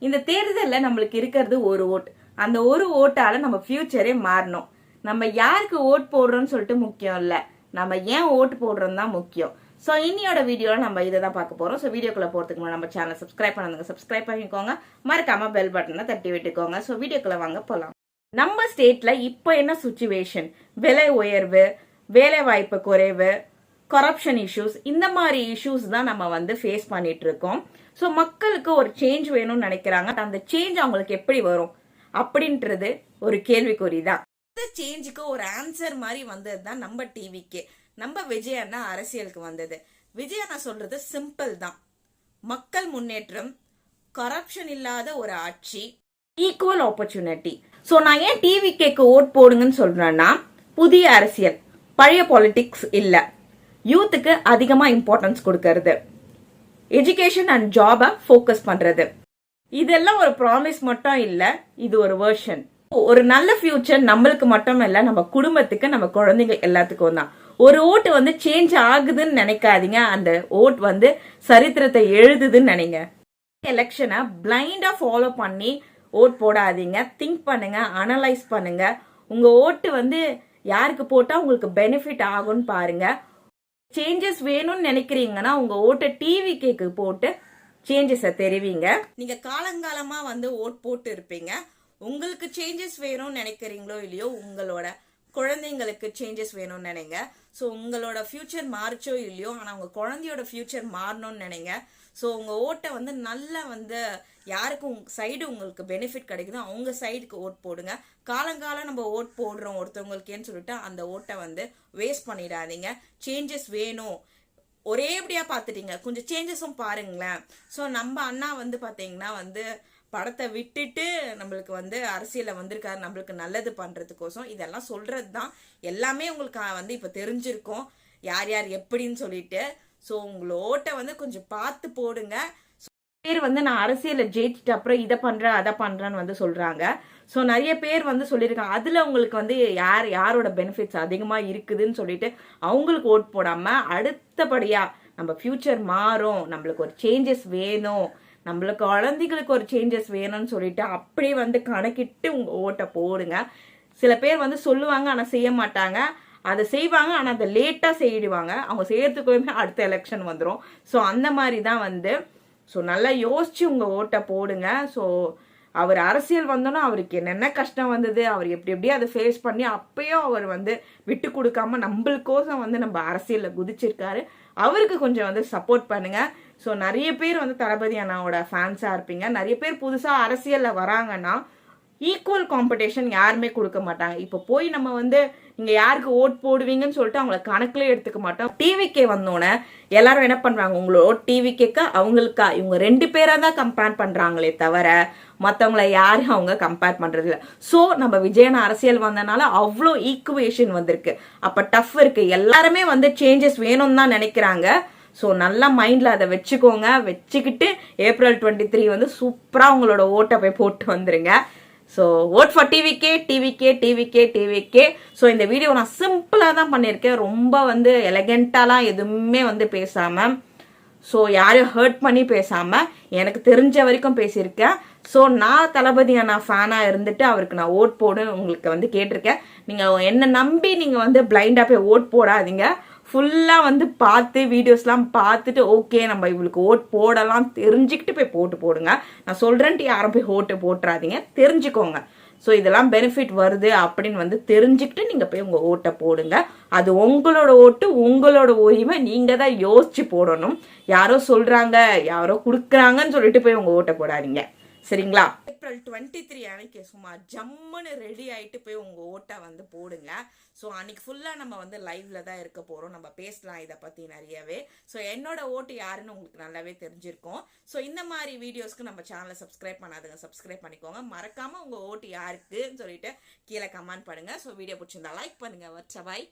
இந்த தேர்தலில் நம்மளுக்கு இருக்கிறது ஒரு ஓட். அந்த ஒரு ஓட்டால நம்ம ஃபியூச்சரே மாறணும். நம்ம யாருக்கு ஓட் போடுறோம்னு சொல்லிட்டு முக்கியம் இல்லை, நம்ம ஏன் ஓட்டு போடுறோம் தான் முக்கியம். ஸோ இன்னியோட வீடியோவில் நம்ம இதை தான் பார்க்க போகிறோம். ஸோ வீடியோக்குள்ள போகிறதுக்கு முன்னாடி நம்ம சேனல் சப்ஸ்கிரைப் பண்ணாதுங்க, சப்ஸ்கிரைப் பண்ணிக்கோங்க. மறக்காம பெல் பட்டனை தட்டி விட்டுக்கோங்க. ஸோ வீடியோக்குள்ள வாங்க போகலாம். நம்ம ஸ்டேட்ல இப்போ என்ன சுச்சுவேஷன், விலை உயர்வு, வேலை வாய்ப்பு குறைவு, கரப்ஷன் இஷ்யூஸ், இந்த மாதிரி இஷ்யூஸ் தான் நம்ம வந்து ஃபேஸ் பண்ணிட்டு இருக்கோம். ஸோ மக்களுக்கு ஒரு சேஞ்ச் வேணும்னு நினைக்கிறாங்க. அந்த சேஞ்ச் அவங்களுக்கு எப்படி வரும் அப்படின்றது ஒரு கேள்விக்குறி தான். இந்த சேஞ்சுக்கு ஒரு ஆன்சர் மாதிரி வந்தது தான் நம்ம டிவிக்கு, நம்ம விஜய் அண்ணா அரசியலுக்கு வந்தது. விஜய் அண்ணா சொல்றது சிம்பிள் தான், மக்கள் முன்னேற்றம், கரப்ஷன் இல்லாத ஒரு ஆட்சி, ஈக்குவல் ஆப்பர்ச்சுனிட்டி. ஸோ நான் ஏன் டிவிக்கு ஓட் போடுங்கன்னு சொல்றேன்னா, புதிய அரசியல், பழைய பாலிடிக்ஸ் இல்ல, யூத்துக்கு அதிகமா இம்பார்ட்டன்ஸ் கொடுக்கறது, எஜுகேஷன் அண்ட் ஜாபை ஃபோக்கஸ் பண்றது. இதெல்லாம் ஒரு ப்ராமிஸ் மட்டும் இல்ல, இது ஒரு வெர்ஷன். ஒரு நல்ல ஃபியூச்சர் நம்மளுக்கு மட்டும் இல்ல, நம்ம குடும்பத்துக்கு, நம்ம குழந்தைங்க எல்லாத்துக்கும் தான். ஒரு ஓட்டு வந்து சேஞ்ச் ஆகுதுன்னு நினைக்காதீங்க, அந்த ஓட் வந்து சரித்திரத்தை எழுதுதுன்னு நினைங்க. எலெக்ஷனை பிளைண்டா ஃபாலோ பண்ணி ஓட் போடாதீங்க. திங்க் பண்ணுங்க, அனலைஸ் பண்ணுங்க. உங்க ஓட்டு வந்து யாருக்கு போட்டா உங்களுக்கு பெனிஃபிட் ஆகும்னு பாருங்க. சேஞ்சஸ் வேணும்னு நினைக்கிறீங்கன்னா உங்க ஓட்டை டிவிக்கு போட்டு சேஞ்சஸை தெரிவிங்க. நீங்க காலங்காலமா வந்து ஓட் போட்டு இருப்பீங்க. உங்களுக்கு சேஞ்சஸ் வேணும்னு நினைக்கிறீங்களோ இல்லையோ, உங்களோட குழந்தைங்களுக்கு சேஞ்சஸ் வேணும்னு நினைங்க. ஸோ உங்களோட ஃபியூச்சர் மாறிச்சோ இல்லையோ, ஆனால் உங்க குழந்தையோட ஃபியூச்சர் மாறணும்னு நினைங்க. ஸோ உங்க ஓட்டை வந்து நல்லா வந்து யாருக்கு சைடு உங்களுக்கு பெனிஃபிட் கிடைக்குதோ அவங்க சைடுக்கு ஓட் போடுங்க. காலங்காலம் நம்ம ஓட் போடுறோம் ஒருத்தவங்களுக்கேன்னு சொல்லிட்டு அந்த ஓட்டை வந்து வேஸ்ட் பண்ணிடாதீங்க. சேஞ்சஸ் வேணும், ஒரேபடியா பார்த்துட்டீங்க, கொஞ்சம் சேஞ்சஸும் பாருங்களேன். ஸோ நம்ம அண்ணா வந்து பார்த்தீங்கன்னா வந்து படத்தை விட்டுட்டு நம்மளுக்கு வந்து அரசியல வந்திருக்காரு, நம்மளுக்கு நல்லது பண்றதுக்கோசம். இதெல்லாம் சொல்றது தான், எல்லாமே உங்களுக்கு வந்து இப்போ தெரிஞ்சிருக்கும் யார் யார் எப்படின்னு சொல்லிட்டு. ஸோ உங்களோட்ட வந்து கொஞ்சம் பார்த்து போடுங்க. பேர் வந்து நான் அரசியல ஜெயிச்சிட்டு அப்புறம் இதை பண்றேன் அதை பண்றேன்னு வந்து சொல்றாங்க. ஸோ நிறைய பேர் வந்து சொல்லியிருக்காங்க, அதுல உங்களுக்கு வந்து யாரோட பெனிஃபிட்ஸ் அதிகமா இருக்குதுன்னு சொல்லிட்டு அவங்களுக்கு ஓட் போடாம, அடுத்தபடியா நம்ம ஃபியூச்சர் மாறும், நம்மளுக்கு ஒரு சேஞ்சஸ் வேணும், நம்மளுக்கு குழந்தைகளுக்கு ஒரு சேஞ்சஸ் வேணும்னு சொல்லிட்டு அப்படியே வந்து கணக்கிட்டு உங்க ஓட்டை போடுங்க. சில பேர் வந்து சொல்லுவாங்க ஆனா செய்ய மாட்டாங்க, அதை செய்வாங்க ஆனா அதை லேட்டா செய்யிடுவாங்க. அவங்க செய்யறதுக்குமே அடுத்த எலெக்ஷன் வந்துடும். ஸோ அந்த மாதிரி தான் வந்து, ஸோ நல்லா யோசிச்சு உங்க ஓட்டை போடுங்க. ஸோ அவர் அரசியல் வந்தோன்னா அவருக்கு என்னென்ன கஷ்டம் வந்தது, அவர் எப்படி எப்படி அதை ஃபேஸ் பண்ணி அப்பயும் அவர் வந்து விட்டு கொடுக்காம நம்மளுக்கோசம் வந்து நம்ம அரசியலில் குதிச்சிருக்காரு. அவருக்கு கொஞ்சம் வந்து சப்போர்ட் பண்ணுங்க. ஸோ நிறைய பேர் வந்து தளபதி அண்ணாவோட ஃபேன்ஸாக இருப்பீங்க. நிறைய பேர் புதுசாக அரசியலில் வராங்கன்னா ஈக்குவல் காம்படிஷன் யாருமே கொடுக்க மாட்டாங்க. இப்போ போய் நம்ம வந்து நீங்க யாருக்கு ஓட் போடுவீங்கன்னு சொல்லிட்டு அவங்கள கணக்குல எடுத்துக்க மாட்டோம். டிவிக்கே வந்தோன்னே எல்லாரும் என்ன பண்றாங்க, உங்களோட டிவிக்கேக்கா அவங்களுக்கா, இவங்க ரெண்டு பேரா தான் கம்பேர் பண்றாங்களே தவிர மற்றவங்கள யாரும் அவங்க கம்பேர் பண்றது இல்லை. ஸோ நம்ம விஜயன் அரசியல் வந்தனால அவ்வளோ ஈக்குவேஷன் வந்திருக்கு. அப்ப டஃப் இருக்கு, எல்லாருமே வந்து சேஞ்சஸ் வேணும்னு தான் நினைக்கிறாங்க. ஸோ நல்லா மைண்ட்ல அதை வச்சுக்கோங்க. வச்சுக்கிட்டு ஏப்ரல் 23 வந்து சூப்பரா உங்களோட ஓட்டை போய் போட்டு வந்துருங்க. ஸோ ஓட் ஃபார் டிவிக்கே, டிவிக்கே, டிவிக்கே, டிவிக்கே. ஸோ இந்த வீடியோ நான் சிம்பிளாக தான் பண்ணியிருக்கேன், ரொம்ப வந்து எலகென்ட்டாலாம் எதுவுமே வந்து பேசாமல், ஸோ யாரையும் ஹர்ட் பண்ணி பேசாமல் எனக்கு தெரிஞ்ச வரைக்கும் பேசியிருக்கேன். ஸோ நான் தளபதி அண்ணா ஃபேனாக இருந்துட்டு அவருக்கு நான் ஓட் போடு உங்களுக்கு வந்து கேட்டிருக்கேன். நீங்கள் என்னை நம்பி நீங்கள் வந்து பிளைண்டாக போய் ஓட் போடாதீங்க. ஃபுல்லாக வந்து பார்த்து வீடியோஸ்லாம் பார்த்துட்டு ஓகே நம்ம இவளுக்கு ஓட் போடலாம் தெரிஞ்சுக்கிட்டு போய் போட்டு போடுங்க. நான் சொல்கிறேன்ட்டு யாரும் போய் ஓட்டு போட்டுறாதீங்க, தெரிஞ்சுக்கோங்க. ஸோ இதெல்லாம் பெனிஃபிட் வருது அப்படின்னு வந்து தெரிஞ்சுக்கிட்டு நீங்கள் போய் உங்கள் ஓட்டை போடுங்க. அது உங்களோட ஓட்டு, உங்களோட உரிமை, நீங்கள் தான் யோசிச்சு போடணும். யாரோ சொல்கிறாங்க யாரோ கொடுக்குறாங்கன்னு சொல்லிட்டு போய் உங்கள் ஓட்டை போடாதீங்க, சரிங்களா? ஏப்ரல் 23 அன்னைக்கு சும்மா ஜம்முன்னு ரெடி ஆகிட்டு போய் உங்கள் ஓட்டை வந்து போடுங்க. ஸோ அன்னைக்கு ஃபுல்லாக நம்ம வந்து லைவ்ல தான் இருக்க போகிறோம், நம்ம பேசலாம் இதை பற்றி நிறையவே. ஸோ என்னோட ஓட்டு யாருன்னு உங்களுக்கு நல்லாவே தெரிஞ்சிருக்கும். ஸோ இந்த மாதிரி வீடியோஸ்க்கு நம்ம சேனலை சப்ஸ்கிரைப் பண்ணாதுங்க, சப்ஸ்கிரைப் பண்ணிக்கோங்க. மறக்காமல் உங்கள் ஓட்டு யாருக்குன்னு சொல்லிட்டு கீழே கமெண்ட் பண்ணுங்கள். ஸோ வீடியோ பிடிச்சிருந்தா லைக் பண்ணுங்கள். வச்ச பாய்.